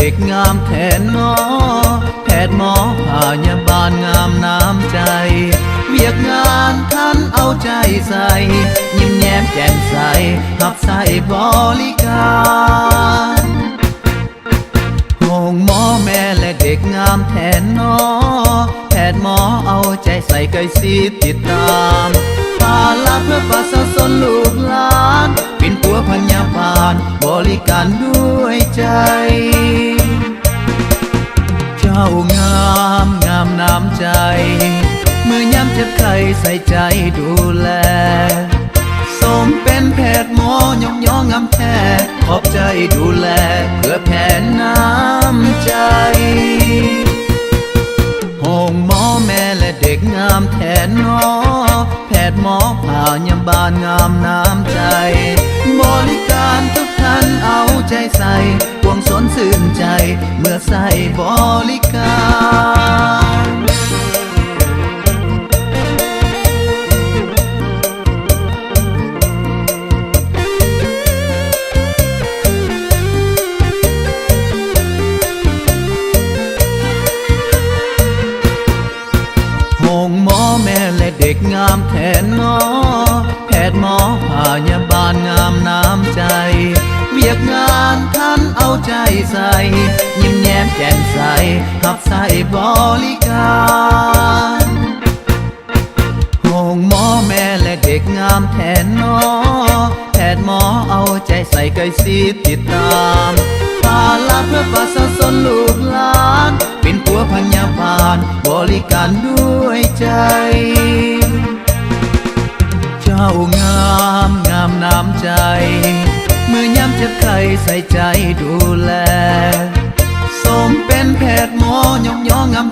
ด็กงามแทนหมอแพทย์หมอพยาบาลงามน้ำใจเวียกงานท่านเอาใจใส่ยิ้มแย้มแจ่มใสหับใส่บริการห้องหมอแม่และเด็กงามแทนหมอแพทย์หมอเอาใจใส่ใกล้ชิดติดตามภาระเพื่อประชาชนลูกหลานเป็นตัวพยาบาลบริการด้วยใจเจ้างามงามน้ำใจเมื่อยามเจ็บไข้ใส่ใจดูแลสมเป็นแพทย์หมอยกย่องงามแท้ขอบใจดูแลเพื่อแผ่น้ำใจห้องหมอแม่และเด็กงามแทนหมอแพทย์หมอพยาบาลงามน้ำใจบริการทุกท่านเอาใจใส่ห่วงสนซื่นใจเมื่อใส่บริการห้องหมอแม่และเด็กงามแทนหมอแพทย์หมอพยาบาลงามน้ำใจเวียกงานท่านเอาใจใส่ยิ้มแย้มแจ่มใสหับใส่บริการห้องหมอแม่และเด็กงามแทนหมอแพทย์หมอเอาใจใส่ใกล้ชิดติดตามภาระเพื่อประชาชนลูกหลานเป็นตัวพยาบาลบริการด้วยใจเจ้างามงามน้ำใจเมื่อยามเจ็บไข้ใส่ใจดูแลสมเป็นแพทย์หมอยกย่องงาม